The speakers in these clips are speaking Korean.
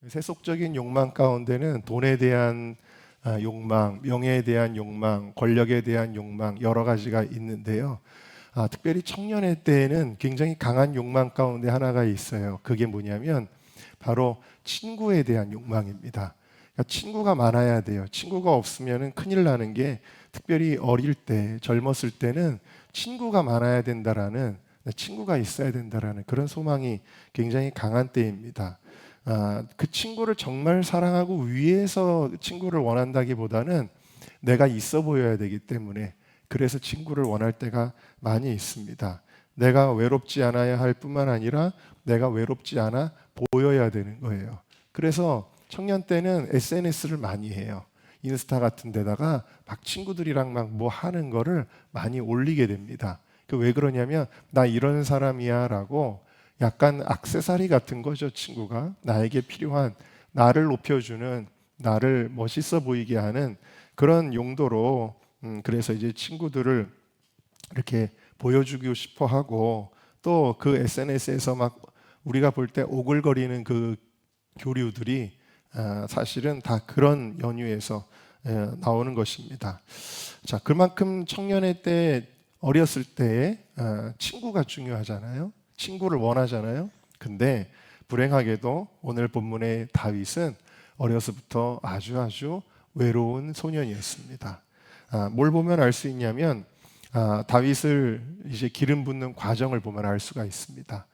세속적인 욕망 가운데는 돈에 대한 욕망, 명예에 대한 욕망, 권력에 대한 욕망 여러 가지가 있는데요. 특별히 청년의 때에는 굉장히 강한 욕망 가운데 하나가 있어요. 그게 뭐냐면 바로 친구에 대한 욕망입니다. 그러니까 친구가 많아야 돼요. 친구가 없으면 큰일 나는 게, 특별히 어릴 때, 젊었을 때는 친구가 많아야 된다라는, 친구가 있어야 된다라는 그런 소망이 굉장히 강한 때입니다. 그 친구를 정말 사랑하고 위해서 친구를 원한다기보다는 내가 있어 보여야 되기 때문에, 그래서 친구를 원할 때가 많이 있습니다. 내가 외롭지 않아야 할 뿐만 아니라 내가 외롭지 않아 보여야 되는 거예요. 그래서 청년 때는 SNS를 많이 해요. 인스타 같은 데다가 막 친구들이랑 막 뭐 하는 거를 많이 올리게 됩니다. 그 왜 그러냐면 나 이런 사람이야 라고, 약간 액세서리 같은 거죠. 친구가 나에게 필요한, 나를 높여주는, 나를 멋있어 보이게 하는 그런 용도로, 그래서 이제 친구들을 이렇게 보여주고 싶어 하고, 또 그 SNS에서 막 우리가 볼 때 오글거리는 그 교류들이 사실은 다 그런 연유에서 나오는 것입니다. 자, 그만큼 청년의 때, 어렸을 때에 친구가 중요하잖아요. 친구를 원하잖아요. 근데 불행하게도 오늘 본문의 다윗은 어려서부터 아주 외로운 소년이었습니다. 뭘 보면 알 수 있냐면, 다윗을 이제 기름 붓는 과정을 보면 알 수가 있습니다.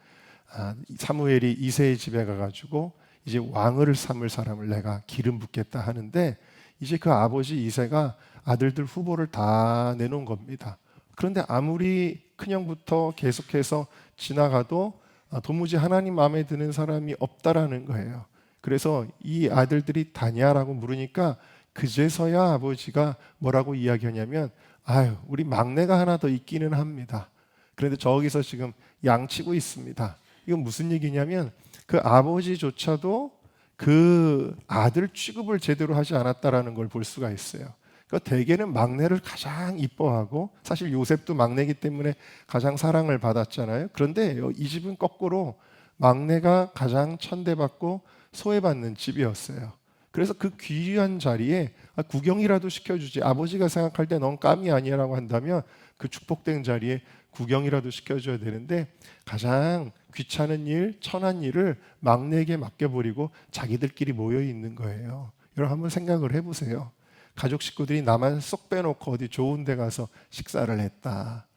사무엘이 이새의 집에 가가지고 이제 왕을 삼을 사람을 내가 기름 붓겠다 하는데, 이제 그 아버지 이새가 아들들 후보를 다 내놓은 겁니다. 그런데 아무리 큰형부터 계속해서 지나가도 도무지 하나님 마음에 드는 사람이 없다라는 거예요. 그래서 이 아들들이 다냐라고 물으니까 그제서야 아버지가 뭐라고 이야기하냐면, 아유, 우리 막내가 하나 더 있기는 합니다. 그런데 저기서 지금 양치고 있습니다. 이건 무슨 얘기냐면, 그 아버지조차도 그 아들 취급을 제대로 하지 않았다라는 걸 볼 수가 있어요. 그러니까 대개는 막내를 가장 이뻐하고, 사실 요셉도 막내이기 때문에 가장 사랑을 받았잖아요. 그런데 이 집은 거꾸로 막내가 가장 천대받고 소외받는 집이었어요. 그래서 그 귀한 자리에 구경이라도 시켜주지, 아버지가 생각할 때 넌 깜이 아니야라고 한다면 그 축복된 자리에 구경이라도 시켜줘야 되는데, 가장 귀찮은 일, 천한 일을 막내에게 맡겨버리고 자기들끼리 모여 있는 거예요. 여러분 한번 생각을 해보세요. 가족 식구들이 나만 쏙 빼놓고 어디 좋은 데 가서 식사를 했다.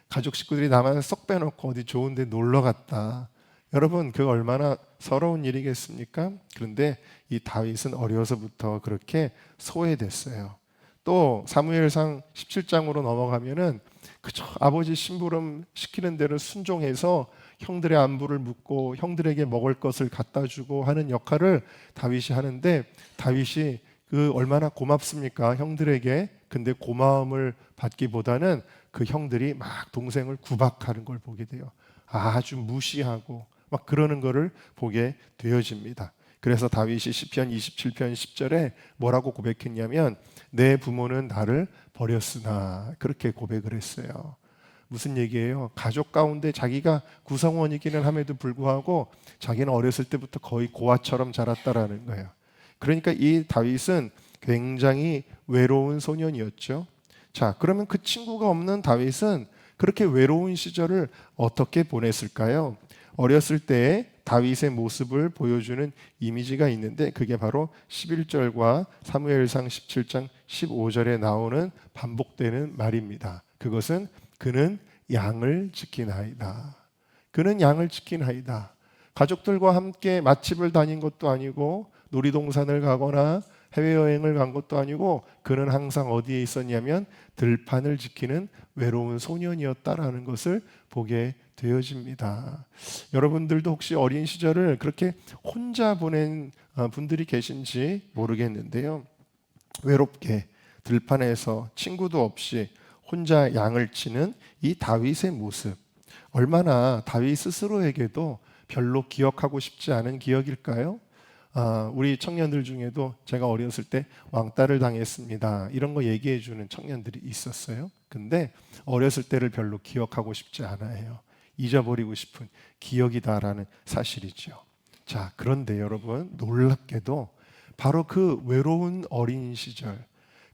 가족 식구들이 나만 쏙 빼놓고 어디 좋은 데 놀러 갔다. 여러분, 그거 얼마나 서러운 일이겠습니까? 그런데 이 다윗은 어려서부터 그렇게 소외됐어요. 또 사무엘상 17장으로 넘어가면은 그저 아버지 심부름 시키는 대로 순종해서 형들의 안부를 묻고 형들에게 먹을 것을 갖다 주고 하는 역할을 다윗이 하는데, 다윗이 그 얼마나 고맙습니까? 형들에게. 근데 고마움을 받기보다는 그 형들이 막 동생을 구박하는 걸 보게 돼요. 아주 무시하고 막 그러는 거를 보게 되어집니다. 그래서 다윗이 시편 27편 10절에 뭐라고 고백했냐면, 내 부모는 나를 버렸으나, 그렇게 고백을 했어요. 무슨 얘기예요? 가족 가운데 자기가 구성원이기는 함에도 불구하고 자기는 어렸을 때부터 거의 고아처럼 자랐다라는 거예요. 그러니까 이 다윗은 굉장히 외로운 소년이었죠. 자, 그러면 그 친구가 없는 다윗은 그렇게 외로운 시절을 어떻게 보냈을까요? 어렸을 때의 다윗의 모습을 보여주는 이미지가 있는데, 그게 바로 11절과 사무엘상 17장 15절에 나오는 반복되는 말입니다. 그것은 그는 양을 지키나이다. 그는 양을 지키나이다. 가족들과 함께 맛집을 다닌 것도 아니고 놀이동산을 가거나 해외여행을 간 것도 아니고, 그는 항상 어디에 있었냐면 들판을 지키는 외로운 소년이었다라는 것을 보게 되어집니다. 여러분들도 혹시 어린 시절을 그렇게 혼자 보낸 분들이 계신지 모르겠는데요. 외롭게 들판에서 친구도 없이 혼자 양을 치는 이 다윗의 모습, 얼마나 다윗 스스로에게도 별로 기억하고 싶지 않은 기억일까요? 우리 청년들 중에도 제가 어렸을 때 왕따를 당했습니다, 이런 거 얘기해 주는 청년들이 있었어요. 근데 어렸을 때를 별로 기억하고 싶지 않아요. 잊어버리고 싶은 기억이다라는 사실이죠. 자, 그런데 여러분 놀랍게도 바로 그 외로운 어린 시절,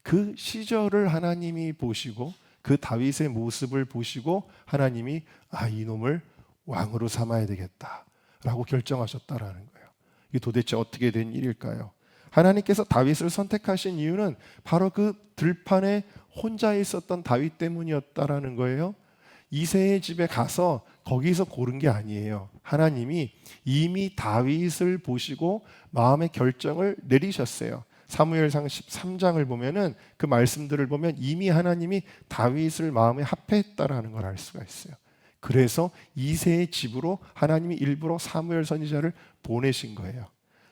그 시절을 하나님이 보시고 그 다윗의 모습을 보시고 하나님이 이놈을 왕으로 삼아야 되겠다라고 결정하셨다라는 거예요. 이게 도대체 어떻게 된 일일까요? 하나님께서 다윗을 선택하신 이유는 바로 그 들판에 혼자 있었던 다윗 때문이었다라는 거예요. 이새의 집에 가서 거기서 고른 게 아니에요. 하나님이 이미 다윗을 보시고 마음의 결정을 내리셨어요. 사무엘상 13장을 보면은 그 말씀들을 보면 이미 하나님이 다윗을 마음에 합해했다라는 걸 알 수가 있어요. 그래서 이새의 집으로 하나님이 일부러 사무엘 선지자를 보내신 거예요.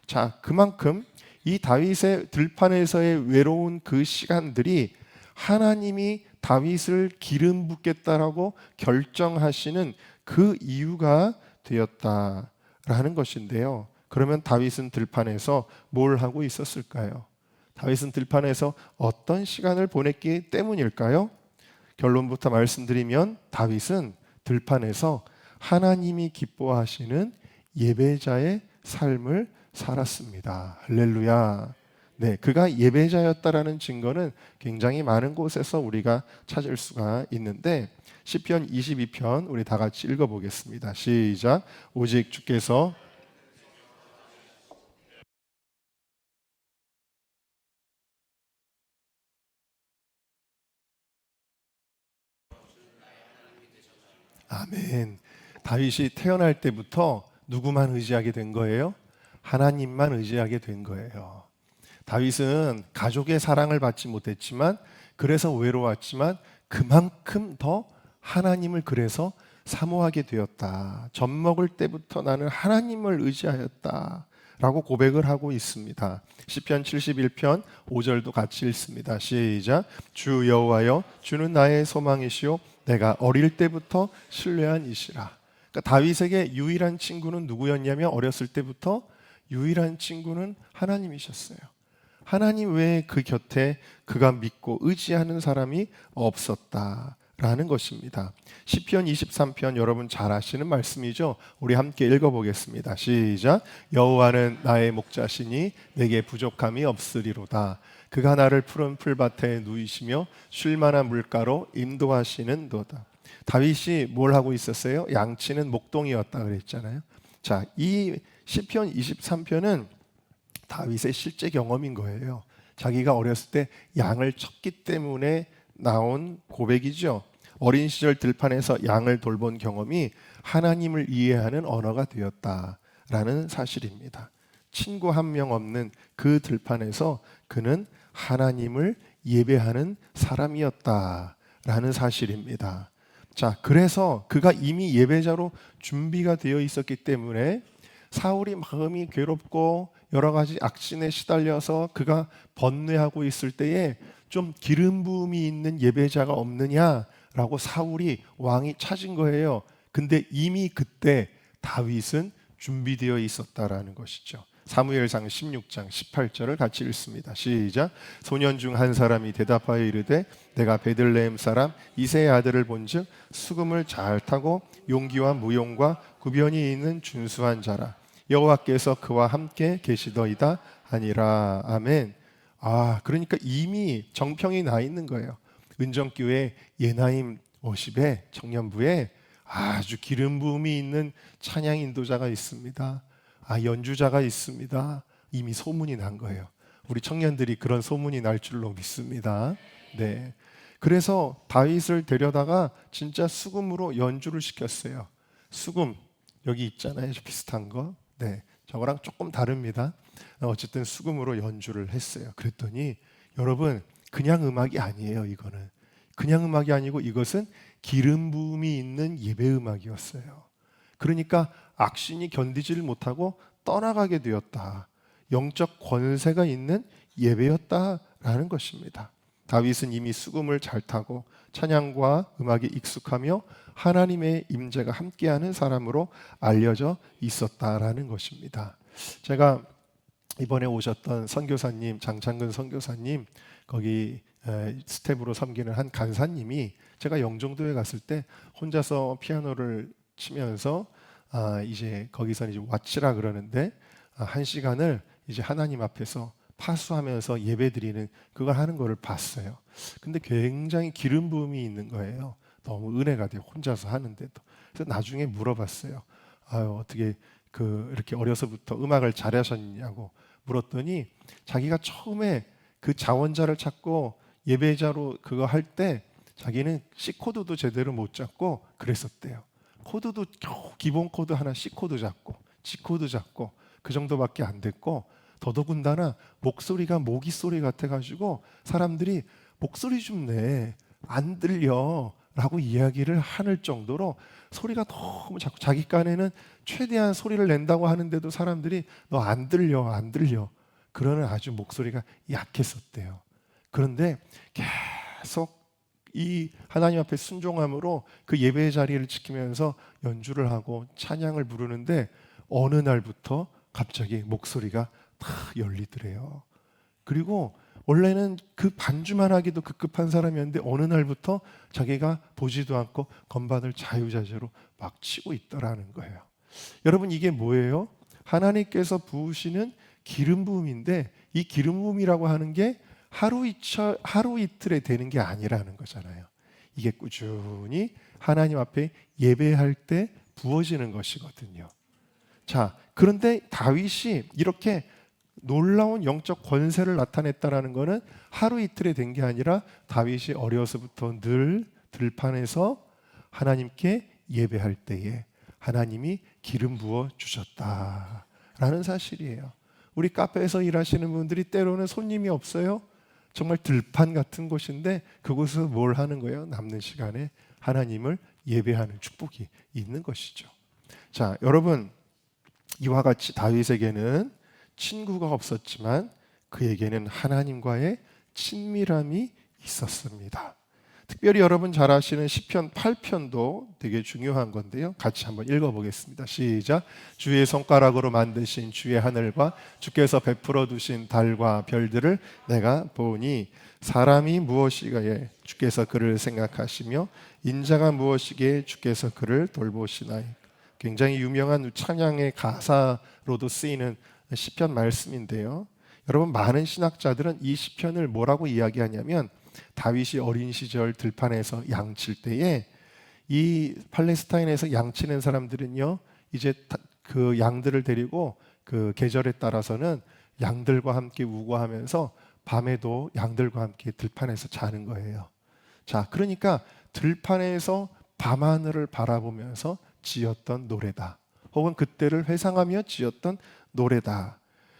자, 그만큼 이 다윗의 들판에서의 외로운 그 시간들이 하나님이 다윗을 기름 붓겠다라고 결정하시는 그 이유가 되었다라는 것인데요. 그러면 다윗은 들판에서 뭘 하고 있었을까요? 다윗은 들판에서 어떤 시간을 보냈기 때문일까요? 결론부터 말씀드리면 다윗은 들판에서 하나님이 기뻐하시는 예배자의 삶을 살았습니다. 할렐루야. 네, 그가 예배자였다라는 증거는 굉장히 많은 곳에서 우리가 찾을 수가 있는데 시편 22편 우리 다 같이 읽어보겠습니다. 시작. 오직 주께서 아멘. 다윗이 태어날 때부터 누구만 의지하게 된 거예요? 하나님만 의지하게 된 거예요. 다윗은 가족의 사랑을 받지 못했지만 그래서 외로웠지만 그만큼 더 하나님을 그래서 사모하게 되었다. 젖 먹을 때부터 나는 하나님을 의지하였다 라고 고백을 하고 있습니다. 시편 71편 5절도 같이 읽습니다. 시작. 주 여호와여 주는 나의 소망이시요 내가 어릴 때부터 신뢰한 이시라. 그러니까 다윗에게 유일한 친구는 누구였냐면 어렸을 때부터 유일한 친구는 하나님이셨어요. 하나님 외에 그 곁에 그가 믿고 의지하는 사람이 없었다라는 것입니다. 시편 23편 여러분 잘 아시는 말씀이죠. 우리 함께 읽어보겠습니다. 시작. 여호와는 나의 목자시니 내게 부족함이 없으리로다. 그가 나를 푸른 풀밭에 누이시며 쉴 만한 물가로 인도하시는도다. 다윗이 뭘 하고 있었어요? 양치는 목동이었다 그랬잖아요. 자, 이 시편 23편은 다윗의 실제 경험인 거예요. 자기가 어렸을 때 양을 쳤기 때문에 나온 고백이죠. 어린 시절 들판에서 양을 돌본 경험이 하나님을 이해하는 언어가 되었다라는 사실입니다. 친구 한 명 없는 그 들판에서 그는 하나님을 예배하는 사람이었다라는 사실입니다. 자, 그래서 그가 이미 예배자로 준비가 되어 있었기 때문에 사울이 마음이 괴롭고 여러 가지 악신에 시달려서 그가 번뇌하고 있을 때에 좀 기름 부음이 있는 예배자가 없느냐라고 사울이 왕이 찾은 거예요. 근데 이미 그때 다윗은 준비되어 있었다라는 것이죠. 사무엘상 16장 18절을 같이 읽습니다. 시작. 소년 중 한 사람이 대답하여 이르되 내가 베들레헴 사람 이새의 아들을 본즉 수금을 잘 타고 용기와 무용과 구변이 있는 준수한 자라. 여호와께서 그와 함께 계시더이다 하니라. 아멘. 그러니까 이미 정평이 나 있는 거예요. 은정교회 예나임 워십의 청년부에 아주 기름 부음이 있는 찬양 인도자가 있습니다. 연주자가 있습니다. 이미 소문이 난 거예요. 우리 청년들이 그런 소문이 날 줄로 믿습니다. 네. 그래서 다윗을 데려다가 진짜 수금으로 연주를 시켰어요. 수금 여기 있잖아요. 비슷한 거. 네, 저거랑 조금 다릅니다. 어쨌든 수금으로 연주를 했어요. 그랬더니 여러분 그냥 음악이 아니에요. 이거는 그냥 음악이 아니고 이것은 기름 부음이 있는 예배 음악이었어요. 그러니까 악신이 견디지를 못하고 떠나가게 되었다. 영적 권세가 있는 예배였다라는 것입니다. 다윗은 이미 수금을 잘 타고 찬양과 음악에 익숙하며 하나님의 임재가 함께하는 사람으로 알려져 있었다라는 것입니다. 제가 이번에 오셨던 선교사님, 장창근 선교사님, 거기 스텝으로 섬기는 한 간사님이 제가 영종도에 갔을 때 혼자서 피아노를 치면서 이제 거기서는 이제 왓치라 그러는데 1시간을 이제 하나님 앞에서 파수하면서 예배드리는 그걸 하는 거를 봤어요. 근데 굉장히 기름 부음이 있는 거예요. 너무 은혜가 돼요. 혼자서 하는데도. 그래서 나중에 물어봤어요. 어떻게 이렇게 어려서부터 음악을 잘하셨냐고 물었더니 자기가 처음에 그 자원자를 찾고 예배자로 그거 할 때 자기는 C 코드도 제대로 못 잡고 그랬었대요. 코드도 겨우 기본 코드 하나 C 코드 잡고 G 코드 잡고 그 정도밖에 안 됐고, 더더군다나 목소리가 모기 소리 같아가지고 사람들이 목소리 좀 내, 안 들려 라고 이야기를 할 정도로 소리가 너무 자꾸 자기 깐에는 최대한 소리를 낸다고 하는데도 사람들이 너 안 들려 안 들려 그러는 아주 목소리가 약했었대요. 그런데 계속 이 하나님 앞에 순종함으로 그 예배의 자리를 지키면서 연주를 하고 찬양을 부르는데 어느 날부터 갑자기 목소리가 탁 열리더래요. 그리고 원래는 그 반주만 하기도 급급한 사람이었는데 어느 날부터 자기가 보지도 않고 건반을 자유자재로 막 치고 있더라는 거예요. 여러분, 이게 뭐예요? 하나님께서 부으시는 기름 부음인데 이 기름 부음이라고 하는 게 하루 이틀에 되는 게 아니라는 거잖아요. 이게 꾸준히 하나님 앞에 예배할 때 부어지는 것이거든요. 자, 그런데 다윗이 이렇게 놀라운 영적 권세를 나타냈다라는 것은 하루 이틀에 된 게 아니라 다윗이 어려서부터 늘 들판에서 하나님께 예배할 때에 하나님이 기름 부어 주셨다라는 사실이에요. 우리 카페에서 일하시는 분들이 때로는 손님이 없어요. 정말 들판 같은 곳인데 그곳에서 뭘 하는 거예요? 남는 시간에 하나님을 예배하는 축복이 있는 것이죠. 자, 여러분, 이와 같이 다윗에게는 친구가 없었지만 그에게는 하나님과의 친밀함이 있었습니다. 특별히 여러분 잘 아시는 시편 8편도 되게 중요한 건데요. 같이 한번 읽어보겠습니다. 시작. 주의 손가락으로 만드신 주의 하늘과 주께서 베풀어 두신 달과 별들을 내가 보니 사람이 무엇이기에 주께서 그를 생각하시며 인자가 무엇이기에 주께서 그를 돌보시나이까. 굉장히 유명한 찬양의 가사로도 쓰이는 시편 말씀인데요. 여러분, 많은 신학자들은 이 시편을 뭐라고 이야기하냐면 다윗이 어린 시절 들판에서 양칠 때에 이 팔레스타인에서 양치는 사람들은요, 이제 그 양들을 데리고 그 계절에 따라서는 양들과 함께 우거하면서 밤에도 양들과 함께 들판에서 자는 거예요. 자, 그러니까 들판에서 밤하늘을 바라보면서 지었던 노래다. 혹은 그때를 회상하며 지었던 노래다.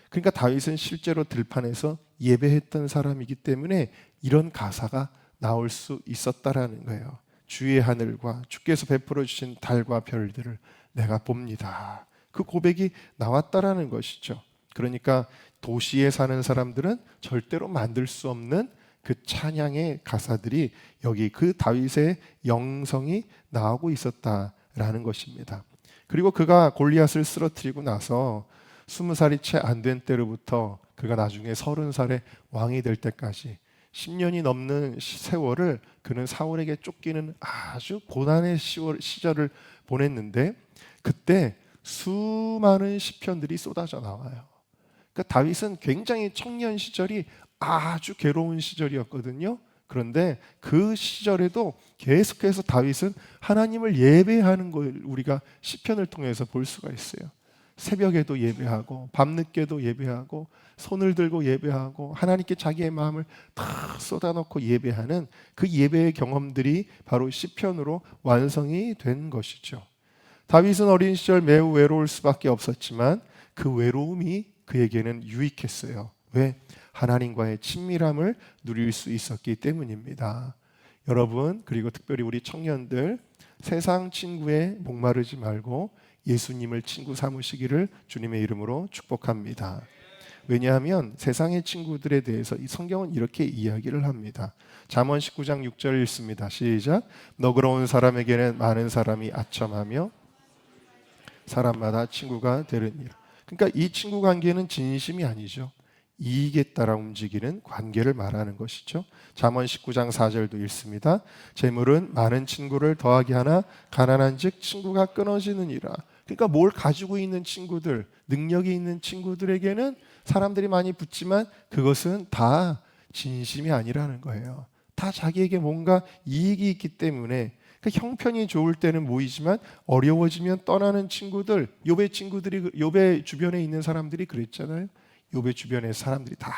그러니까 다윗은 실제로 들판에서 예배했던 사람이기 때문에 이런 가사가 나올 수 있었다라는 거예요. 주의 하늘과 주께서 베풀어 주신 달과 별들을 내가 봅니다. 그 고백이 나왔다라는 것이죠. 그러니까 도시에 사는 사람들은 절대로 만들 수 없는 그 찬양의 가사들이 여기 그 다윗의 영성이 나오고 있었다라는 것입니다. 그리고 그가 골리앗을 쓰러뜨리고 나서 20살이 채 안 된 때로부터 그가 나중에 30살의 왕이 될 때까지 10년이 넘는 세월을 그는 사울에게 쫓기는 아주 고난의 시절을 보냈는데 그때 수많은 시편들이 쏟아져 나와요. 그러니까 다윗은 굉장히 청년 시절이 아주 괴로운 시절이었거든요. 그런데 그 시절에도 계속해서 다윗은 하나님을 예배하는 걸 우리가 시편을 통해서 볼 수가 있어요. 새벽에도 예배하고 밤늦게도 예배하고 손을 들고 예배하고 하나님께 자기의 마음을 다 쏟아놓고 예배하는 그 예배의 경험들이 바로 시편으로 완성이 된 것이죠. 다윗은 어린 시절 매우 외로울 수밖에 없었지만 그 외로움이 그에게는 유익했어요. 왜? 하나님과의 친밀함을 누릴 수 있었기 때문입니다. 여러분, 그리고 특별히 우리 청년들, 세상 친구에 목마르지 말고 예수님을 친구 삼으시기를 주님의 이름으로 축복합니다. 왜냐하면 세상의 친구들에 대해서 이 성경은 이렇게 이야기를 합니다. 잠언 19장 6절 읽습니다. 시작. 너그러운 사람에게는 많은 사람이 아첨하며 사람마다 친구가 되느니라. 그러니까 이 친구 관계는 진심이 아니죠. 이익에 따라 움직이는 관계를 말하는 것이죠. 잠언 19장 4절도 읽습니다. 재물은 많은 친구를 더하게 하나 가난한즉 친구가 끊어지느니라. 그러니까 뭘 가지고 있는 친구들, 능력이 있는 친구들에게는 사람들이 많이 붙지만 그것은 다 진심이 아니라는 거예요. 다 자기에게 뭔가 이익이 있기 때문에, 그러니까 형편이 좋을 때는 모이지만 어려워지면 떠나는 친구들, 욥의 친구들이, 욥의 주변에 있는 사람들이 그랬잖아요. 욥의 주변의 사람들이 다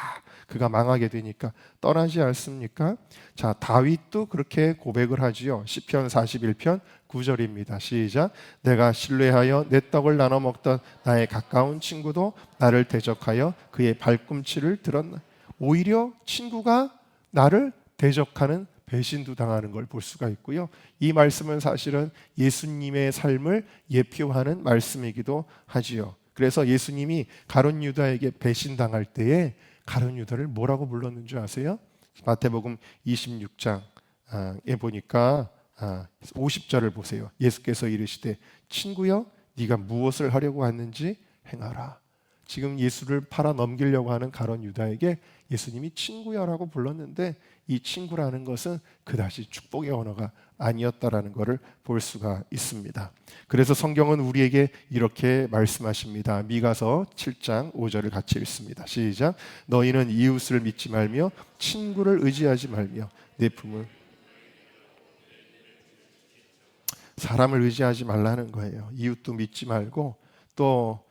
그가 망하게 되니까 떠나지 않습니까? 자, 다윗도 그렇게 고백을 하지요. 시편 41편 9절입니다. 시작. 내가 신뢰하여 내 떡을 나눠 먹던 나의 가까운 친구도 나를 대적하여 그의 발꿈치를 들었나. 오히려 친구가 나를 대적하는 배신도 당하는 걸 볼 수가 있고요. 이 말씀은 사실은 예수님의 삶을 예표하는 말씀이기도 하지요. 그래서 예수님이 가룟 유다에게 배신당할 때에 가룟 유다를 뭐라고 불렀는 줄 아세요? 마태복음 26장에 보니까 50절을 보세요. 예수께서 이르시되 친구여 네가 무엇을 하려고 왔는지 행하라. 지금 예수를 팔아 넘기려고 하는 가룟 유다에게 예수님이 친구야라고 불렀는데, 이 친구라는 것은 그다지 축복의 언어가 아니었다라는 것을 볼 수가 있습니다. 그래서 성경은 우리에게 이렇게 말씀하십니다. 미가서 7장 5절을 같이 읽습니다. 시작. 너희는 이웃을 믿지 말며 친구를 의지하지 말며 내 품을. 사람을 의지하지 말라는 거예요. 이웃도 믿지 말고, 또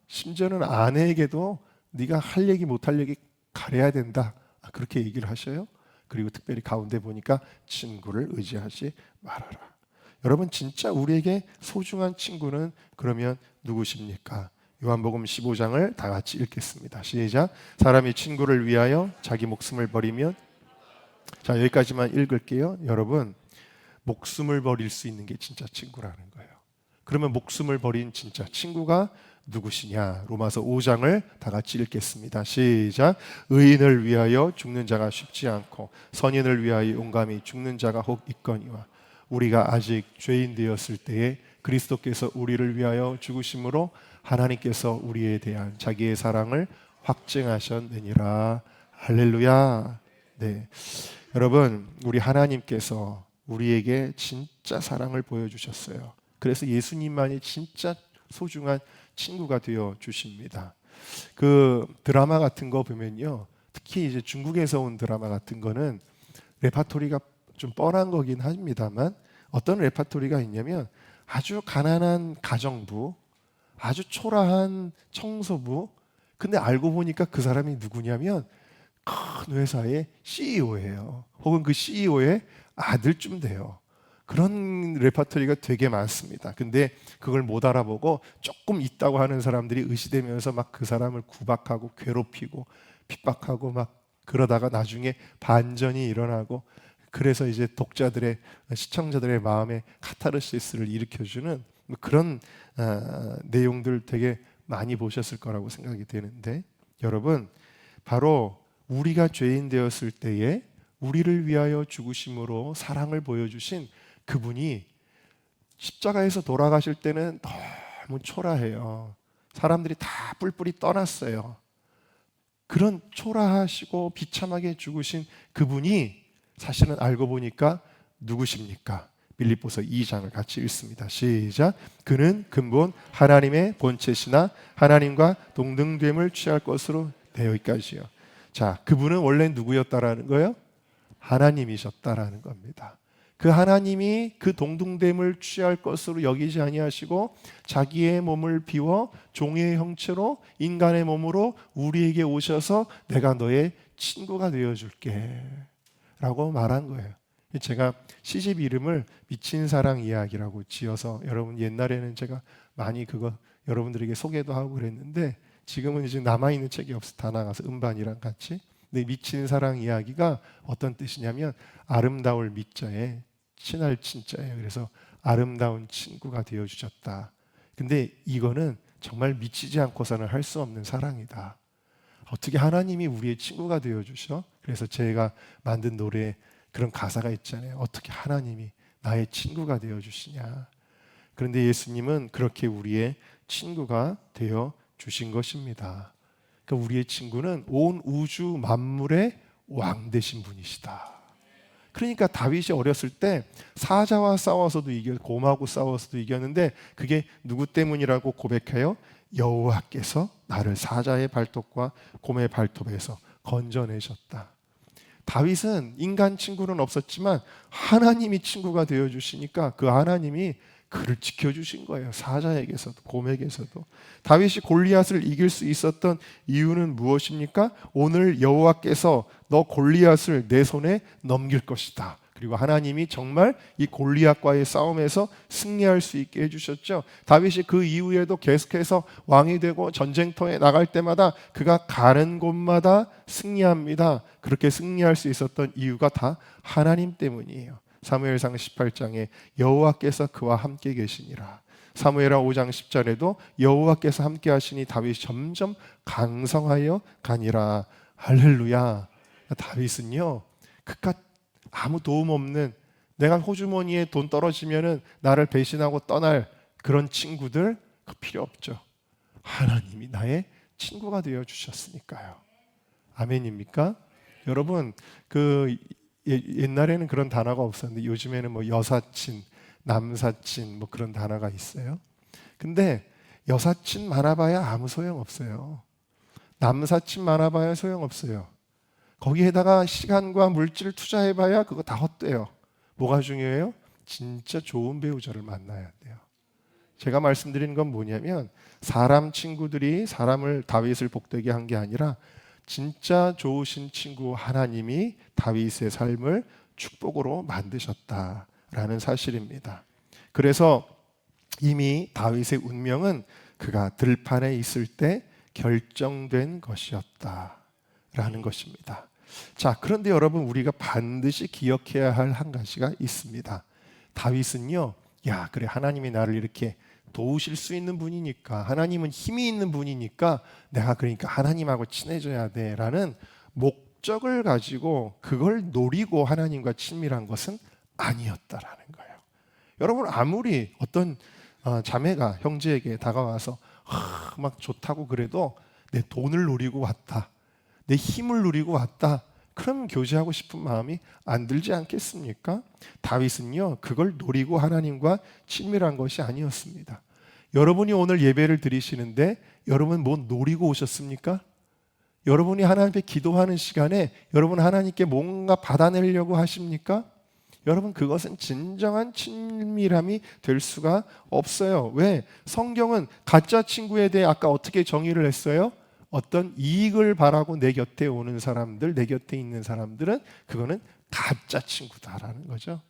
심지어는 아내에게도 네가 할 얘기 못할 얘기 가려야 된다, 그렇게 얘기를 하셔요. 그리고 특별히 가운데 보니까 친구를 의지하지 말아라. 여러분, 진짜 우리에게 소중한 친구는 그러면 누구십니까? 요한복음 15장을 다 같이 읽겠습니다. 시작. 사람이 친구를 위하여 자기 목숨을 버리면, 자, 여기까지만 읽을게요. 여러분, 목숨을 버릴 수 있는 게 진짜 친구라는 거예요. 그러면 목숨을 버린 진짜 친구가 누구시냐? 로마서 5장을 다 같이 읽겠습니다. 시작. 의인을 위하여 죽는 자가 쉽지 않고 선인을 위하여 용감히 죽는 자가 혹 있거니와 우리가 아직 죄인 되었을 때에 그리스도께서 우리를 위하여 죽으심으로 하나님께서 우리에 대한 자기의 사랑을 확증하셨느니라. 할렐루야. 네, 여러분, 우리 하나님께서 우리에게 진짜 사랑을 보여주셨어요. 그래서 예수님만이 진짜 소중한 친구가 되어 주십니다. 그 드라마 같은 거 보면요, 특히 이제 중국에서 온 드라마 같은 거는 레파토리가 좀 뻔한 거긴 합니다만, 어떤 레파토리가 있냐면 아주 가난한 가정부, 아주 초라한 청소부, 근데 알고 보니까 그 사람이 누구냐면 큰 회사의 CEO예요. 혹은 그 CEO의 아들쯤 돼요. 그런 레파토리가 되게 많습니다. 근데 그걸 못 알아보고 조금 있다고 하는 사람들이 의시되면서 막 그 사람을 구박하고 괴롭히고 핍박하고 막 그러다가 나중에 반전이 일어나고, 그래서 이제 독자들의, 시청자들의 마음에 카타르시스를 일으켜주는 그런 내용들 되게 많이 보셨을 거라고 생각이 되는데, 여러분, 바로 우리가 죄인 되었을 때에 우리를 위하여 죽으심으로 사랑을 보여주신 그분이 십자가에서 돌아가실 때는 너무 초라해요. 사람들이 다 뿔뿔이 떠났어요. 그런 초라하시고 비참하게 죽으신 그분이 사실은 알고 보니까 누구십니까? 빌립보서 2장을 같이 읽습니다. 시작. 그는 근본 하나님의 본체시나 하나님과 동등됨을 취할 것으로 되어 있까지요. 자, 그분은 원래 누구였다라는 거예요? 하나님이셨다라는 겁니다. 그 하나님이 그 동등됨을 취할 것으로 여기지 아니하시고 자기의 몸을 비워 종의 형체로 인간의 몸으로 우리에게 오셔서 내가 너의 친구가 되어줄게 라고 말한 거예요. 제가 시집 이름을 미친 사랑 이야기라고 지어서, 여러분, 옛날에는 제가 많이 그거 여러분들에게 소개도 하고 그랬는데 지금은 이제 남아있는 책이 없어, 다 나가서 음반이랑 같이. 근데 미친 사랑 이야기가 어떤 뜻이냐면 아름다울 미자에 친할 친자예요. 그래서 아름다운 친구가 되어주셨다. 근데 이거는 정말 미치지 않고서는 할 수 없는 사랑이다. 어떻게 하나님이 우리의 친구가 되어주셔? 그래서 제가 만든 노래에 그런 가사가 있잖아요. 어떻게 하나님이 나의 친구가 되어주시냐. 그런데 예수님은 그렇게 우리의 친구가 되어주신 것입니다. 그러니까 우리의 친구는 온 우주 만물의 왕 되신 분이시다. 그러니까 다윗이 어렸을 때 사자와 싸워서도 곰하고 싸워서도 이겼는데 그게 누구 때문이라고 고백해요? 여호와께서 나를 사자의 발톱과 곰의 발톱에서 건져내셨다. 다윗은 인간 친구는 없었지만 하나님이 친구가 되어주시니까 그 하나님이 그를 지켜주신 거예요. 사자에게서도 곰에게서도. 다윗이 골리앗을 이길 수 있었던 이유는 무엇입니까? 오늘 여호와께서 너 골리앗을 내 손에 넘길 것이다. 그리고 하나님이 정말 이 골리앗과의 싸움에서 승리할 수 있게 해주셨죠. 다윗이 그 이후에도 계속해서 왕이 되고 전쟁터에 나갈 때마다 그가 가는 곳마다 승리합니다. 그렇게 승리할 수 있었던 이유가 다 하나님 때문이에요. 사무엘상 18장에 여호와께서 그와 함께 계시니라. 사무엘하 5장 10절에도 여호와께서 함께 하시니 다윗이 점점 강성하여 가니라. 할렐루야. 다윗은요, 그깟 아무 도움 없는, 내가 호주머니에 돈 떨어지면은 나를 배신하고 떠날 그런 친구들 그 필요 없죠. 하나님이 나의 친구가 되어 주셨으니까요. 아멘입니까? 여러분, 옛날에는 그런 단어가 없었는데 요즘에는 뭐 여사친, 남사친 뭐 그런 단어가 있어요. 근데 여사친 많아봐야 아무 소용 없어요. 남사친 많아봐야 소용 없어요. 거기에다가 시간과 물질을 투자해봐야 그거 다 헛돼요. 뭐가 중요해요? 진짜 좋은 배우자를 만나야 돼요. 제가 말씀드리는 건 뭐냐면 사람 친구들이 사람을 다윗을 복되게 한 게 아니라 진짜 좋으신 친구 하나님이 다윗의 삶을 축복으로 만드셨다라는 사실입니다. 그래서 이미 다윗의 운명은 그가 들판에 있을 때 결정된 것이었다라는 것입니다. 자, 그런데 여러분, 우리가 반드시 기억해야 할 한 가지가 있습니다. 다윗은요, 야, 그래, 하나님이 나를 이렇게 도우실 수 있는 분이니까, 하나님은 힘이 있는 분이니까 내가 그러니까 하나님하고 친해져야 돼라는 목적을 가지고 그걸 노리고 하나님과 친밀한 것은 아니었다라는 거예요. 여러분, 아무리 어떤 자매가 형제에게 다가와서 막 좋다고 그래도 내 돈을 노리고 왔다, 내 힘을 누리고 왔다, 그럼 교제하고 싶은 마음이 안 들지 않겠습니까? 다윗은요, 그걸 노리고 하나님과 친밀한 것이 아니었습니다. 여러분이 오늘 예배를 드리시는데 여러분 뭐 노리고 오셨습니까? 여러분이 하나님께 기도하는 시간에 여러분 하나님께 뭔가 받아내려고 하십니까? 여러분, 그것은 진정한 친밀함이 될 수가 없어요. 왜? 성경은 가짜 친구에 대해 아까 어떻게 정의를 했어요? 어떤 이익을 바라고 내 곁에 오는 사람들, 내 곁에 있는 사람들은 그거는 가짜 친구다라는 거죠.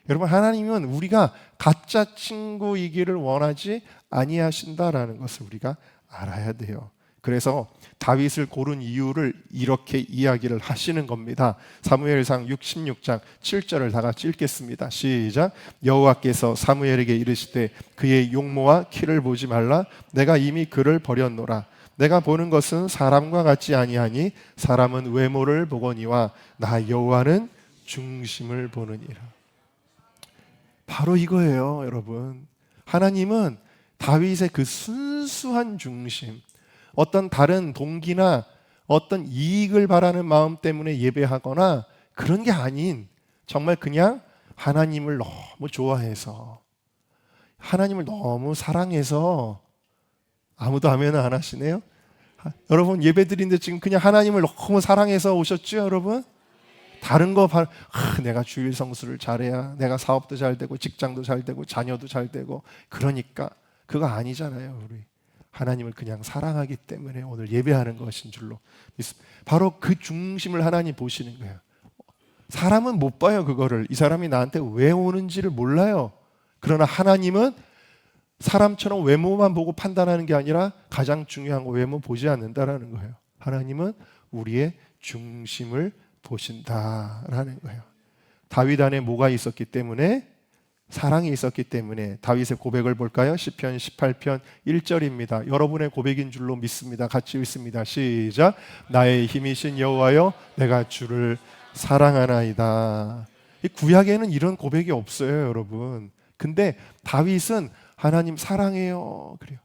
여러분, 하나님은 우리가 가짜 친구이기를 원하지 아니하신다라는 것을 우리가 알아야 돼요. 그래서 다윗을 고른 이유를 이렇게 이야기를 하시는 겁니다. 사무엘상 66장 7절을 다 같이 읽겠습니다. 시작. 여호와께서 사무엘에게 이르시되 그의 용모와 키를 보지 말라. 내가 이미 그를 버렸노라. 내가 보는 것은 사람과 같지 아니하니 사람은 외모를 보거니와 나 여호와는 중심을 보느니라. 바로 이거예요, 여러분. 하나님은 다윗의 그 순수한 중심, 어떤 다른 동기나 어떤 이익을 바라는 마음 때문에 예배하거나 그런 게 아닌, 정말 그냥 하나님을 너무 좋아해서, 하나님을 너무 사랑해서. 아무도 아멘을 안 하시네요. 여러분, 예배 드리는데 지금 그냥 하나님을 너무 사랑해서 오셨죠, 여러분? 다른 거 내가 주일 성수를 잘해야 내가 사업도 잘 되고 직장도 잘 되고 자녀도 잘 되고, 그러니까 그거 아니잖아요. 우리 하나님을 그냥 사랑하기 때문에 오늘 예배하는 것인 줄로 믿습니다. 바로 그 중심을 하나님 보시는 거예요. 사람은 못 봐요. 그거를, 이 사람이 나한테 왜 오는지를 몰라요. 그러나 하나님은 사람처럼 외모만 보고 판단하는 게 아니라 가장 중요한 거 외모 보지 않는다라는 거예요. 하나님은 우리의 중심을 보신다라는 거예요. 다윗 안에 뭐가 있었기 때문에? 사랑이 있었기 때문에. 다윗의 고백을 볼까요? 시편 18편 1절입니다. 여러분의 고백인 줄로 믿습니다. 같이 읽습니다. 시작. 나의 힘이신 여호와여, 내가 주를 사랑하나이다. 이 구약에는 이런 고백이 없어요, 여러분. 근데 다윗은 하나님 사랑해요, 그래요.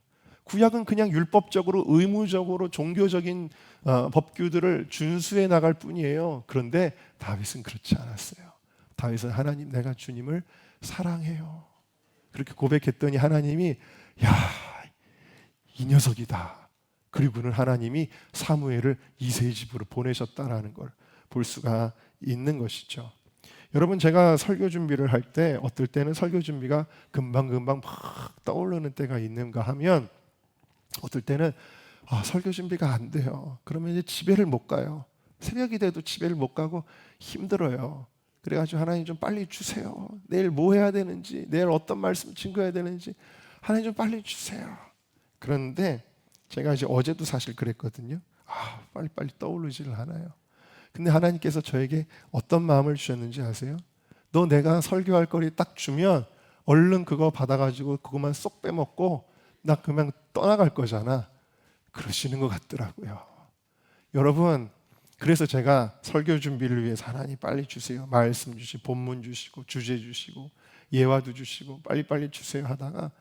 구약은 그냥 율법적으로, 의무적으로 종교적인 법규들을 준수해 나갈 뿐이에요. 그런데 다윗은 그렇지 않았어요. 다윗은 하나님, 내가 주님을 사랑해요. 그렇게 고백했더니 하나님이 야, 이 녀석이다. 그리고는 하나님이 사무엘을 이새의 집으로 보내셨다라는 걸 볼 수가 있는 것이죠. 여러분, 제가 설교 준비를 할 때 어떨 때는 설교 준비가 금방금방 막 떠오르는 때가 있는가 하면 어떨 때는 설교 준비가 안 돼요. 그러면 이제 집에를 못 가요. 새벽이 돼도 집에를 못 가고 힘들어요. 그래가지고 하나님 좀 빨리 주세요. 내일 뭐 해야 되는지, 내일 어떤 말씀 증거해야 되는지 하나님 좀 빨리 주세요. 그런데 제가 이제 어제도 사실 그랬거든요. 빨리빨리 떠오르지를 않아요. 근데 하나님께서 저에게 어떤 마음을 주셨는지 아세요? 너 내가 설교할 거리 딱 주면 얼른 그거 받아가지고 그것만 쏙 빼먹고 나 그냥 떠나갈 거잖아. 그러시는 것 같더라고요. 여러분, 그래서 제가 설교 준비를 위해서 하나님 빨리 주세요. 말씀 주시고 본문 주시고 주제 주시고 예화도 주시고 빨리빨리 주세요 하다가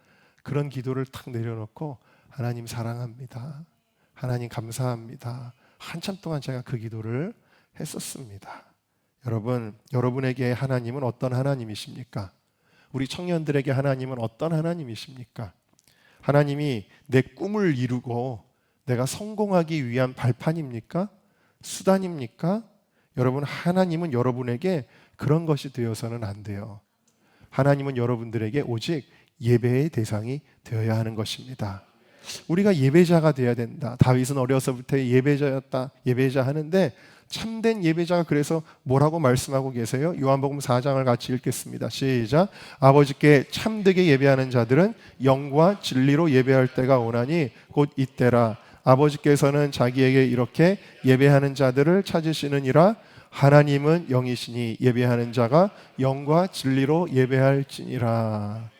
그런 기도를 탁 내려놓고 하나님 사랑합니다. 하나님 감사합니다. 한참 동안 제가 그 기도를 했었습니다. 여러분, 여러분에게 하나님은 어떤 하나님이십니까? 우리 청년들에게 하나님은 어떤 하나님이십니까? 하나님이 내 꿈을 이루고 내가 성공하기 위한 발판입니까? 수단입니까? 여러분, 하나님은 여러분에게 그런 것이 되어서는 안 돼요. 하나님은 여러분들에게 오직 예배의 대상이 되어야 하는 것입니다. 우리가 예배자가 되어야 된다. 다윗은 어려서부터 예배자였다. 예배자 하는데 참된 예배자가 그래서 뭐라고 말씀하고 계세요? 요한복음 4장을 같이 읽겠습니다. 시작. 아버지께 참되게 예배하는 자들은 영과 진리로 예배할 때가 오나니 곧 이때라. 아버지께서는 자기에게 이렇게 예배하는 자들을 찾으시느니라. 하나님은 영이시니 예배하는 자가 영과 진리로 예배할지니라.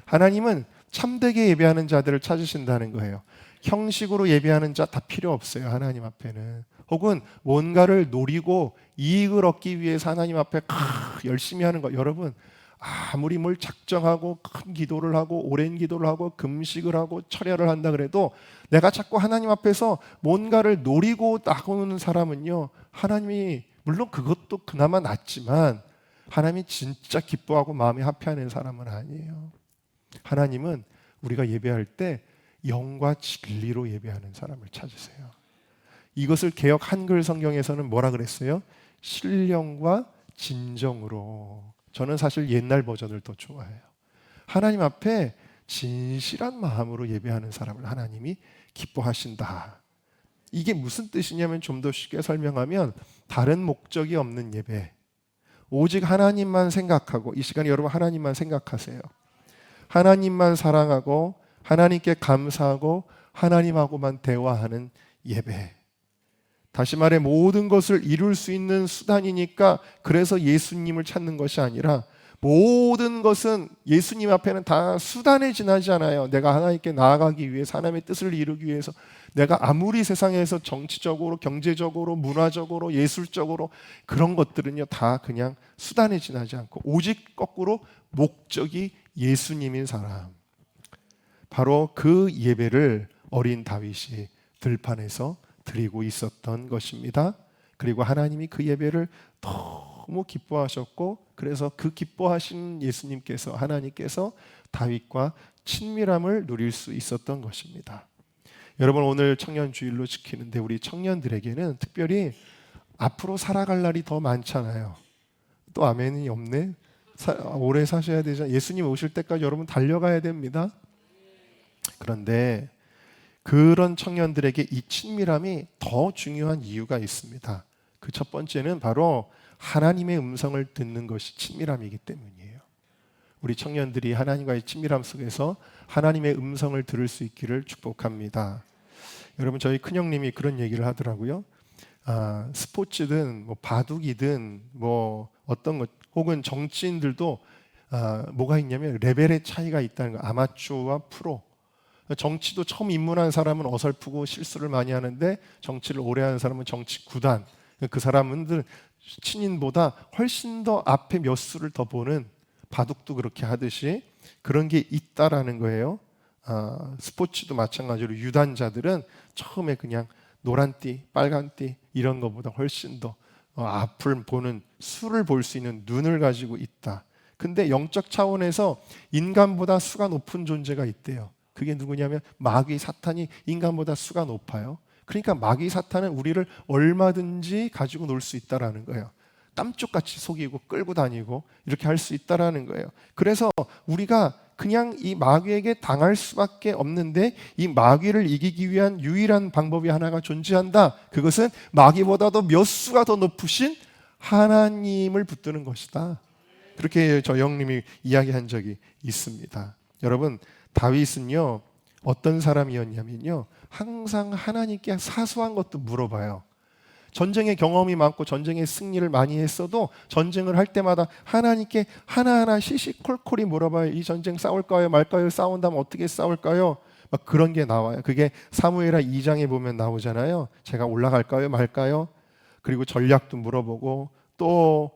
하나님은 참되게 예배하는 자들을 찾으신다는 거예요. 형식으로 예배하는 자 다 필요 없어요. 하나님 앞에는. 혹은 뭔가를 노리고 이익을 얻기 위해서 하나님 앞에 열심히 하는 거. 여러분, 아무리 뭘 작정하고 큰 기도를 하고 오랜 기도를 하고 금식을 하고 철야를 한다 그래도 내가 자꾸 하나님 앞에서 뭔가를 노리고 나오는 사람은요, 하나님이 물론 그것도 그나마 낫지만 하나님이 진짜 기뻐하고 마음이 합해하는 사람은 아니에요. 하나님은 우리가 예배할 때 영과 진리로 예배하는 사람을 찾으세요. 이것을 개역 한글 성경에서는 뭐라 그랬어요? 신령과 진정으로. 저는 사실 옛날 버전을 더 좋아해요. 하나님 앞에 진실한 마음으로 예배하는 사람을 하나님이 기뻐하신다. 이게 무슨 뜻이냐면 좀 더 쉽게 설명하면 다른 목적이 없는 예배. 오직 하나님만 생각하고, 이 시간에 여러분 하나님만 생각하세요. 하나님만 사랑하고 하나님께 감사하고 하나님하고만 대화하는 예배. 다시 말해 모든 것을 이룰 수 있는 수단이니까 그래서 예수님을 찾는 것이 아니라 모든 것은 예수님 앞에는 다 수단에 지나지 않아요. 내가 하나님께 나아가기 위해서 하나님의 뜻을 이루기 위해서 내가 아무리 세상에서 정치적으로 경제적으로 문화적으로 예술적으로 그런 것들은요 다 그냥 수단에 지나지 않고 오직 거꾸로 목적이 예수님인 사람. 바로 그 예배를 어린 다윗이 들판에서 드리고 있었던 것입니다. 그리고 하나님이 그 예배를 너무 기뻐하셨고 그래서 그 기뻐하신 예수님께서 하나님께서 다윗과 친밀함을 누릴 수 있었던 것입니다. 여러분, 오늘 청년주일로 지키는데 우리 청년들에게는 특별히 앞으로 살아갈 날이 더 많잖아요. 또 아멘이 없네. 오래 사셔야 되잖아요. 예수님 오실 때까지 여러분 달려가야 됩니다. 그런데 그런 청년들에게 이 친밀함이 더 중요한 이유가 있습니다. 그 첫 번째는 바로 하나님의 음성을 듣는 것이 친밀함이기 때문이에요. 우리 청년들이 하나님과의 친밀함 속에서 하나님의 음성을 들을 수 있기를 축복합니다. 여러분, 저희 큰형님이 그런 얘기를 하더라고요. 스포츠든 뭐 바둑이든 뭐 어떤 것 혹은 정치인들도 뭐가 있냐면 레벨의 차이가 있다는 거. 아마추어와 프로. 정치도 처음 입문한 사람은 어설프고 실수를 많이 하는데 정치를 오래 하는 사람은 정치 구단. 그 사람들 신인보다 훨씬 더 앞에 몇 수를 더 보는, 바둑도 그렇게 하듯이 그런 게 있다라는 거예요. 스포츠도 마찬가지로 유단자들은 처음에 그냥 노란띠, 빨간띠 이런 것보다 훨씬 더 앞을 보는 수를 볼 수 있는 눈을 가지고 있다. 근데 영적 차원에서 인간보다 수가 높은 존재가 있대요. 그게 누구냐면 마귀 사탄이 인간보다 수가 높아요. 그러니까 마귀 사탄은 우리를 얼마든지 가지고 놀 수 있다라는 거예요. 깜쪽같이 속이고 끌고 다니고 이렇게 할 수 있다라는 거예요. 그래서 우리가 그냥 이 마귀에게 당할 수밖에 없는데 이 마귀를 이기기 위한 유일한 방법이 하나가 존재한다. 그것은 마귀보다도 몇 수가 더 높으신 하나님을 붙드는 것이다. 그렇게 저 형님이 이야기한 적이 있습니다. 여러분, 다윗은요 어떤 사람이었냐면요 항상 하나님께 사소한 것도 물어봐요. 전쟁의 경험이 많고 전쟁의 승리를 많이 했어도 전쟁을 할 때마다 하나님께 하나하나 시시콜콜이 물어봐요. 이 전쟁 싸울까요 말까요? 싸운다면 어떻게 싸울까요? 막 그런 게 나와요. 그게 사무엘하 2장에 보면 나오잖아요. 제가 올라갈까요 말까요? 그리고 전략도 물어보고 또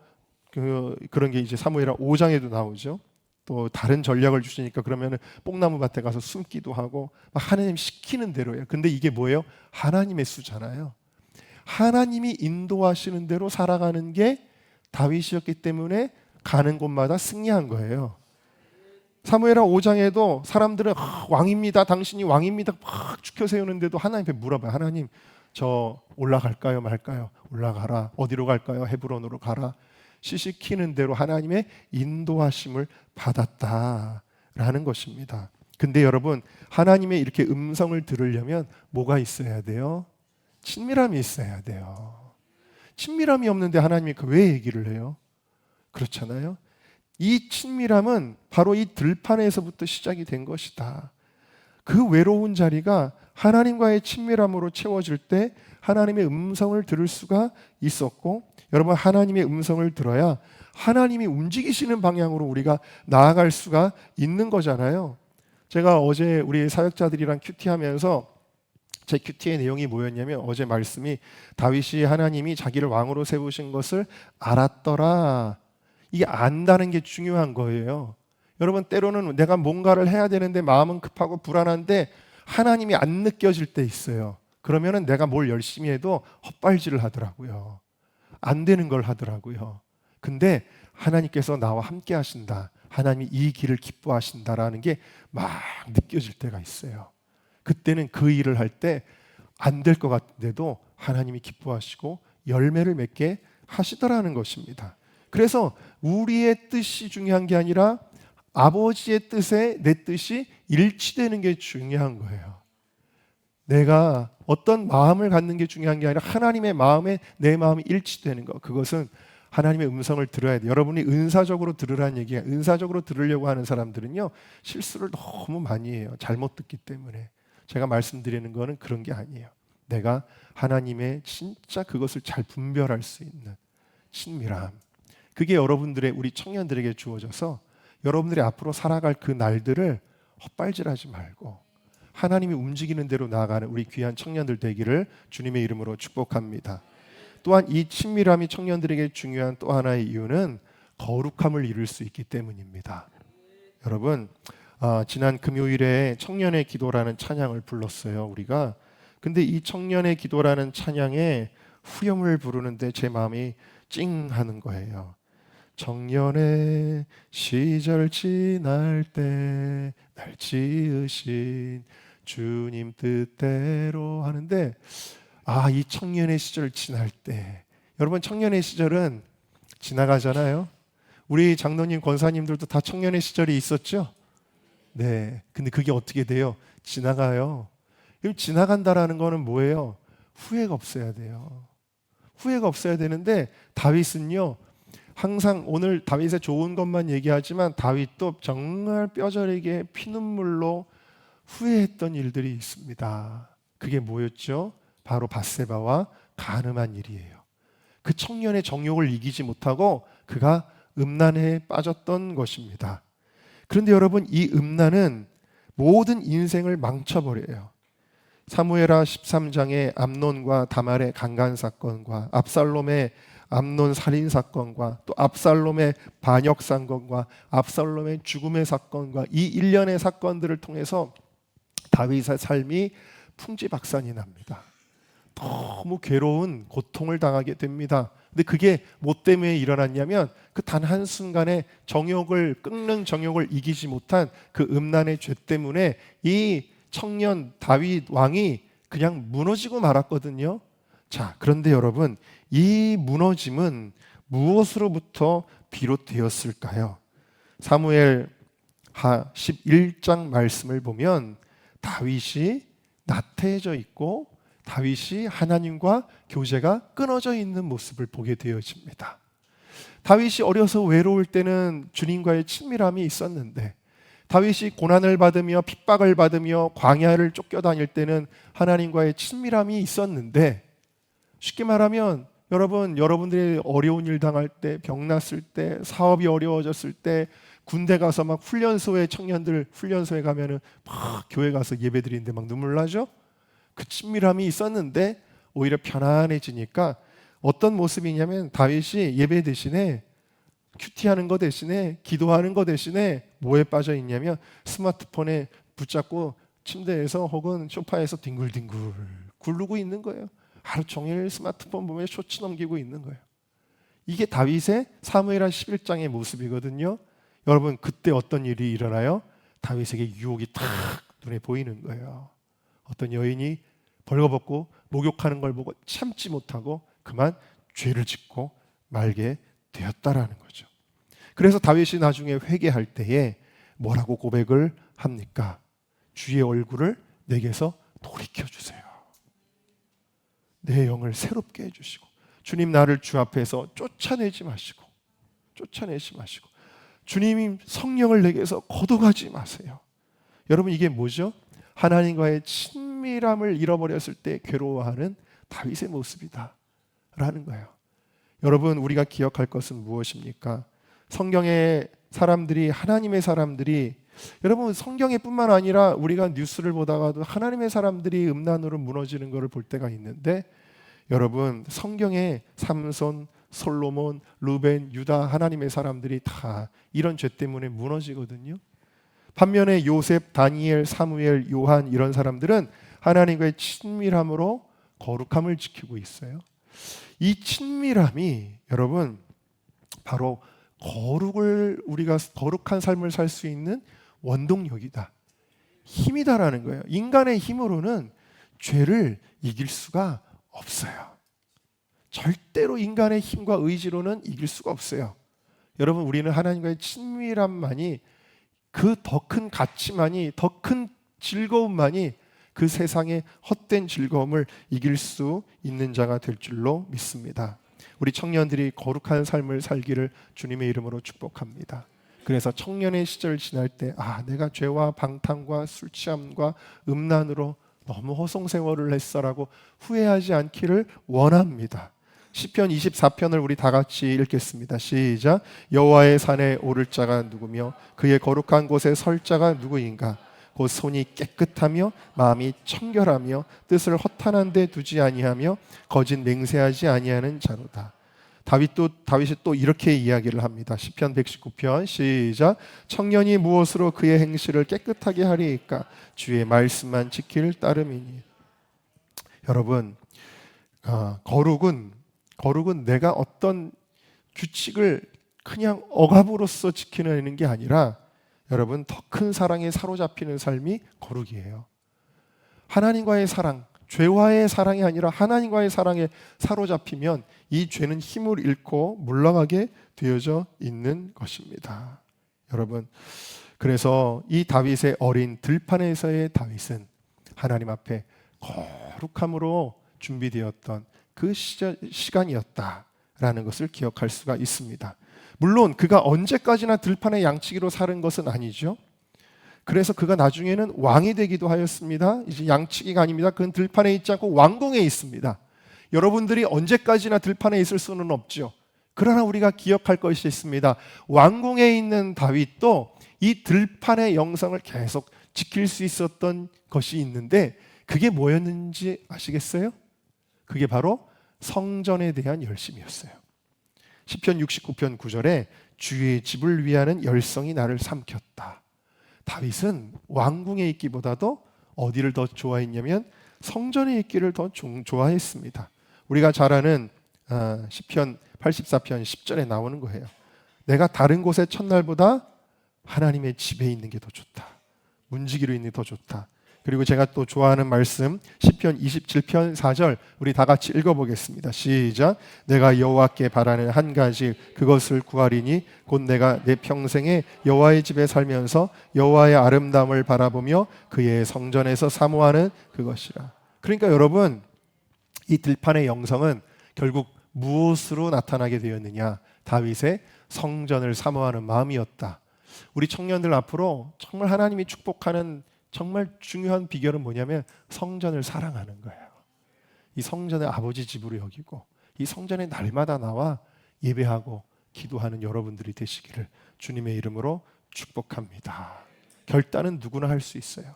그런 게 이제 사무엘하 5장에도 나오죠. 또 다른 전략을 주시니까 그러면은 뽕나무 밭에 가서 숨기도 하고 막 하나님 시키는 대로예요. 근데 이게 뭐예요? 하나님의 수잖아요. 하나님이 인도하시는 대로 살아가는 게 다윗이었기 때문에 가는 곳마다 승리한 거예요. 사무엘하 5장에도 사람들은 왕입니다. 당신이 왕입니다. 막 죽여 세우는데도 하나님께 물어봐요. 하나님, 저 올라갈까요 말까요? 올라가라. 어디로 갈까요? 헤브론으로 가라. 시시키는 대로 하나님의 인도하심을 받았다라는 것입니다. 근데 여러분, 하나님의 이렇게 음성을 들으려면 뭐가 있어야 돼요? 친밀함이 있어야 돼요. 친밀함이 없는데 하나님이 왜 얘기를 해요? 그렇잖아요. 이 친밀함은 바로 이 들판에서부터 시작이 된 것이다. 그 외로운 자리가 하나님과의 친밀함으로 채워질 때 하나님의 음성을 들을 수가 있었고, 여러분, 하나님의 음성을 들어야 하나님이 움직이시는 방향으로 우리가 나아갈 수가 있는 거잖아요. 제가 어제 우리 사역자들이랑 큐티하면서 제 큐티의 내용이 뭐였냐면 어제 말씀이 다윗이 하나님이 자기를 왕으로 세우신 것을 알았더라. 이게 안다는 게 중요한 거예요. 여러분, 때로는 내가 뭔가를 해야 되는데 마음은 급하고 불안한데 하나님이 안 느껴질 때 있어요. 그러면은 내가 뭘 열심히 해도 헛발질을 하더라고요. 안 되는 걸 하더라고요. 근데 하나님께서 나와 함께 하신다. 하나님이 이 길을 기뻐하신다라는 게 막 느껴질 때가 있어요. 그때는 그 일을 할 때 안 될 것 같은데도 하나님이 기뻐하시고 열매를 맺게 하시더라는 것입니다. 그래서 우리의 뜻이 중요한 게 아니라 아버지의 뜻에 내 뜻이 일치되는 게 중요한 거예요. 내가 어떤 마음을 갖는 게 중요한 게 아니라 하나님의 마음에 내 마음이 일치되는 것. 그것은 하나님의 음성을 들어야 돼요. 여러분이 은사적으로 들으라는 얘기야. 은사적으로 들으려고 하는 사람들은요 실수를 너무 많이 해요. 잘못 듣기 때문에. 제가 말씀드리는 거는 그런 게 아니에요. 내가 하나님의 진짜 그것을 잘 분별할 수 있는 친밀함. 그게 여러분들의, 우리 청년들에게 주어져서 여러분들이 앞으로 살아갈 그 날들을 헛발질하지 말고 하나님이 움직이는 대로 나아가는 우리 귀한 청년들 되기를 주님의 이름으로 축복합니다. 또한 이 친밀함이 청년들에게 중요한 또 하나의 이유는 거룩함을 이룰 수 있기 때문입니다. 여러분, 지난 금요일에 청년의 기도라는 찬양을 불렀어요, 우리가. 근데 이 청년의 기도라는 찬양에 후렴을 부르는데 제 마음이 찡하는 거예요. 청년의 시절 지날 때 날 지으신 주님 뜻대로 하는데, 이 청년의 시절 지날 때, 여러분, 청년의 시절은 지나가잖아요. 우리 장로님, 권사님들도 다 청년의 시절이 있었죠? 네. 근데 그게 어떻게 돼요? 지나가요. 그럼 지나간다라는 거는 뭐예요? 후회가 없어야 돼요. 후회가 없어야 되는데 다윗은요 항상, 오늘 다윗의 좋은 것만 얘기하지만 다윗도 정말 뼈저리게 피눈물로 후회했던 일들이 있습니다. 그게 뭐였죠? 바로 밧세바와 간음한 일이에요. 그 청년의 정욕을 이기지 못하고 그가 음란에 빠졌던 것입니다. 그런데 여러분, 이 음란은 모든 인생을 망쳐버려요. 사무엘하 13장의 암논과 다말의 강간 사건과 압살롬의 암논 살인 사건과 또 압살롬의 반역 사건과 압살롬의 죽음의 사건과 이 일련의 사건들을 통해서 다윗의 삶이 풍지박산이 납니다. 너무 괴로운 고통을 당하게 됩니다. 근데 그게 뭐 때문에 일어났냐면 그 단 한순간에 끊는 정욕을 이기지 못한 그 음란의 죄 때문에 이 청년 다윗 왕이 그냥 무너지고 말았거든요. 자, 그런데 여러분, 이 무너짐은 무엇으로부터 비롯되었을까요? 사무엘 하 11장 말씀을 보면 다윗이 나태해져 있고 다윗이 하나님과 교제가 끊어져 있는 모습을 보게 되어집니다. 다윗이 어려서 외로울 때는 주님과의 친밀함이 있었는데 다윗이 고난을 받으며 핍박을 받으며 광야를 쫓겨다닐 때는 하나님과의 친밀함이 있었는데, 쉽게 말하면 여러분들이 어려운 일 당할 때, 병 났을 때, 사업이 어려워졌을 때, 군대 가서 막 청년들 훈련소에 가면은 막 교회 가서 예배 드리는데 막 눈물 나죠? 그 친밀함이 있었는데 오히려 편안해지니까 어떤 모습이냐면 다윗이 예배 대신에 큐티하는 거 대신에 기도하는 거 대신에 뭐에 빠져 있냐면 스마트폰에 붙잡고 침대에서 혹은 소파에서 뒹굴뒹굴 굴르고 있는 거예요. 하루 종일 스마트폰 보면 쇼츠 넘기고 있는 거예요. 이게 다윗의 사무엘하 11장의 모습이거든요. 여러분, 그때 어떤 일이 일어나요? 다윗에게 유혹이 탁 눈에 보이는 거예요. 어떤 여인이 벌거벗고 목욕하는 걸 보고 참지 못하고 그만 죄를 짓고 말게 되었다라는 거죠. 그래서 다윗이 나중에 회개할 때에 뭐라고 고백을 합니까? 주의 얼굴을 내게서 돌이켜주세요. 내 영을 새롭게 해주시고 주님, 나를 주 앞에서 쫓아내지 마시고 주님이 성령을 내게서 거둬가지 마세요. 여러분, 이게 뭐죠? 하나님과의 친밀함을 잃어버렸을 때 괴로워하는 다윗의 모습이다 라는 거예요. 여러분, 우리가 기억할 것은 무엇입니까? 성경의 사람들이, 하나님의 사람들이, 여러분, 성경에 뿐만 아니라 우리가 뉴스를 보다가도 하나님의 사람들이 음란으로 무너지는 것을 볼 때가 있는데, 여러분, 성경에 삼손, 솔로몬, 루벤, 유다, 하나님의 사람들이 다 이런 죄 때문에 무너지거든요. 반면에 요셉, 다니엘, 사무엘, 요한, 이런 사람들은 하나님과의 친밀함으로 거룩함을 지키고 있어요. 이 친밀함이 여러분 바로 우리가 거룩한 삶을 살 수 있는 원동력이다, 힘이다라는 거예요. 인간의 힘으로는 죄를 이길 수가 없어요. 절대로 인간의 힘과 의지로는 이길 수가 없어요. 여러분, 우리는 하나님과의 친밀함만이, 그 더 큰 가치만이, 더 큰 즐거움만이 그 세상의 헛된 즐거움을 이길 수 있는 자가 될 줄로 믿습니다. 우리 청년들이 거룩한 삶을 살기를 주님의 이름으로 축복합니다. 그래서 청년의 시절 지날 때 내가 죄와 방탕과 술 취함과 음란으로 너무 허송세월을 했어라고 후회하지 않기를 원합니다. 시편 24편을 우리 다 같이 읽겠습니다. 시작. 여호와의 산에 오를 자가 누구며 그의 거룩한 곳에 설 자가 누구인가? 곧 손이 깨끗하며 마음이 청결하며 뜻을 허탄한 데 두지 아니하며 거짓 맹세하지 아니하는 자로다. 다윗이 또 이렇게 이야기를 합니다. 시편 119편 시작. 청년이 무엇으로 그의 행실을 깨끗하게 하리이까? 주의 말씀만 지킬 따름이니. 여러분, 거룩은 내가 어떤 규칙을 그냥 억압으로써 지키는 게 아니라, 여러분, 더 큰 사랑에 사로잡히는 삶이 거룩이에요. 하나님과의 사랑, 죄와의 사랑이 아니라 하나님과의 사랑에 사로잡히면 이 죄는 힘을 잃고 물러가게 되어져 있는 것입니다. 여러분, 그래서 이 다윗의 어린 들판에서의 다윗은 하나님 앞에 거룩함으로 준비되었던 그 시간이었다라는 것을 기억할 수가 있습니다. 물론 그가 언제까지나 들판의 양치기로 사는 것은 아니죠. 그래서 그가 나중에는 왕이 되기도 하였습니다. 이제 양치기가 아닙니다. 그는 들판에 있지 않고 왕궁에 있습니다. 여러분들이 언제까지나 들판에 있을 수는 없죠. 그러나 우리가 기억할 것이 있습니다. 왕궁에 있는 다윗도 이 들판의 영성을 계속 지킬 수 있었던 것이 있는데, 그게 뭐였는지 아시겠어요? 그게 바로 성전에 대한 열심이었어요. 시편 69편 9절에 주의 집을 위하는 열성이 나를 삼켰다. 다윗은 왕궁에 있기보다도 어디를 더 좋아했냐면 성전에 있기를 더 좋아했습니다. 우리가 잘 아는 시편 84편 10절에 나오는 거예요. 내가 다른 곳의 첫날보다 하나님의 집에 있는 게 더 좋다. 문지기로 있는 게 더 좋다. 그리고 제가 또 좋아하는 말씀 시편 27편 4절 우리 다 같이 읽어보겠습니다. 시작. 내가 여호와께 바라는 한 가지 그것을 구하리니 곧 내가 내 평생에 여호와의 집에 살면서 여호와의 아름다움을 바라보며 그의 성전에서 사모하는 그것이라. 그러니까 여러분, 이 들판의 영성은 결국 무엇으로 나타나게 되었느냐? 다윗의 성전을 사모하는 마음이었다. 우리 청년들 앞으로 정말 하나님이 축복하는 정말 중요한 비결은 뭐냐면 성전을 사랑하는 거예요. 이 성전을 아버지 집으로 여기고 이 성전에 날마다 나와 예배하고 기도하는 여러분들이 되시기를 주님의 이름으로 축복합니다. 결단은 누구나 할 수 있어요.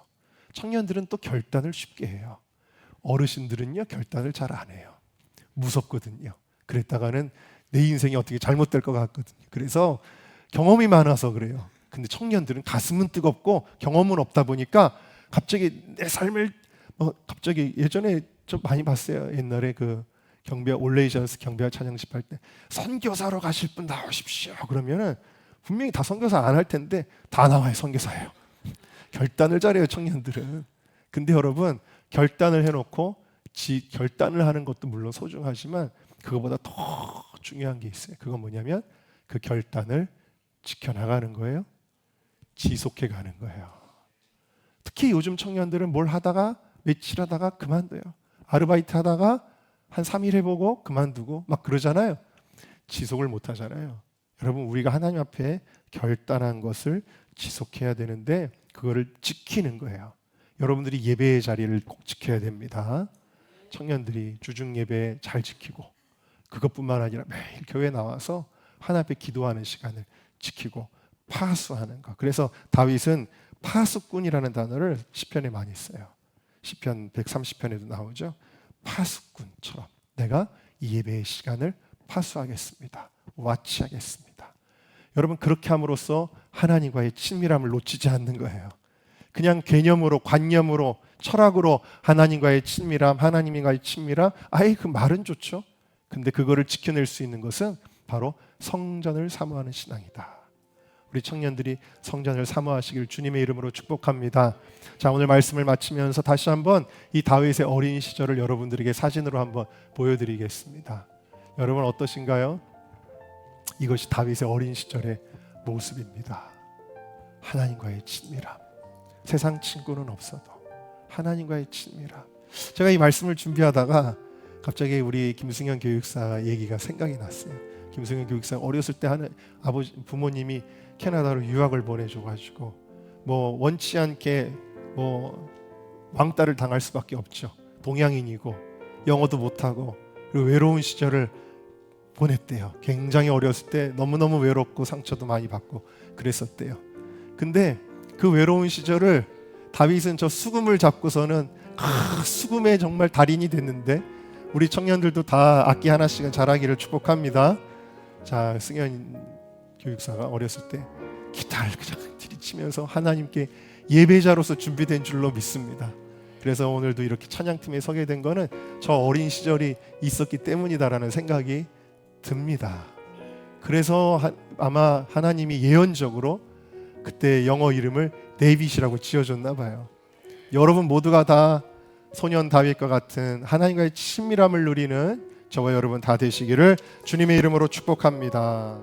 청년들은 또 결단을 쉽게 해요. 어르신들은요 결단을 잘 안 해요. 무섭거든요. 그랬다가는 내 인생이 어떻게 잘못될 것 같거든요. 그래서 경험이 많아서 그래요. 근데 청년들은 가슴은 뜨겁고 경험은 없다 보니까 갑자기 내 삶을 갑자기 예전에 좀 많이 봤어요. 옛날에 그 경배와 올레이션스 경배와 찬양집 할 때 선교사로 가실 분 나오십시오. 그러면은 분명히 다 선교사 안 할 텐데 다 나와요. 선교사예요. 결단을 잘해요 청년들은. 근데 여러분 결단을 해놓고 결단을 하는 것도 물론 소중하지만 그거보다 더 중요한 게 있어요. 그건 뭐냐면 그 결단을 지켜나가는 거예요. 지속해 가는 거예요. 특히 요즘 청년들은 뭘 하다가 며칠 하다가 그만둬요. 아르바이트 하다가 한 3일 해보고 그만두고 막 그러잖아요. 지속을 못 하잖아요. 여러분 우리가 하나님 앞에 결단한 것을 지속해야 되는데 그거를 지키는 거예요. 여러분들이 예배의 자리를 꼭 지켜야 됩니다. 청년들이 주중 예배 잘 지키고 그것뿐만 아니라 매일 교회 나와서 하나님 앞에 기도하는 시간을 지키고 파수하는 것. 그래서 다윗은 파수꾼이라는 단어를 시편에 많이 써요. 시편 130편에도 나오죠. 파수꾼처럼 내가 이 예배의 시간을 파수하겠습니다. 와치하겠습니다. 여러분 그렇게 함으로써 하나님과의 친밀함을 놓치지 않는 거예요. 그냥 개념으로 관념으로 철학으로 하나님과의 친밀함, 하나님과의 친밀함, 아예 그 말은 좋죠. 근데 그거를 지켜낼 수 있는 것은 바로 성전을 사모하는 신앙이다. 우리 청년들이 성전을 사모하시길 주님의 이름으로 축복합니다. 자, 오늘 말씀을 마치면서 다시 한번 이 다윗의 어린 시절을 여러분들에게 사진으로 한번 보여드리겠습니다. 여러분 어떠신가요? 이것이 다윗의 어린 시절의 모습입니다. 하나님과의 친밀함. 세상 친구는 없어도 하나님과의 친밀함. 제가 이 말씀을 준비하다가 갑자기 우리 김승현 교육사 얘기가 생각이 났어요. 김승현 교육사 어렸을 때 하는 부모님이 캐나다로 유학을 보내줘가지고 뭐 원치 않게 뭐 왕따를 당할 수밖에 없죠. 동양인이고 영어도 못하고 그리고 외로운 시절을 보냈대요. 굉장히 어렸을 때 너무너무 외롭고 상처도 많이 받고 그랬었대요. 근데 그 외로운 시절을 다윗은 저 수금을 잡고서는 수금의 정말 달인이 됐는데 우리 청년들도 다 악기 하나씩은 잘하기를 축복합니다. 자, 승현 교육사가 어렸을 때 기타를 그냥 들이치면서 하나님께 예배자로서 준비된 줄로 믿습니다. 그래서 오늘도 이렇게 찬양팀에 서게 된 거는 저 어린 시절이 있었기 때문이다라는 생각이 듭니다. 그래서 아마 하나님이 예언적으로 그때 영어 이름을 데이빗이라고 지어줬나 봐요. 여러분 모두가 다 소년 다윗과 같은 하나님과의 친밀함을 누리는 저와 여러분 다 되시기를 주님의 이름으로 축복합니다.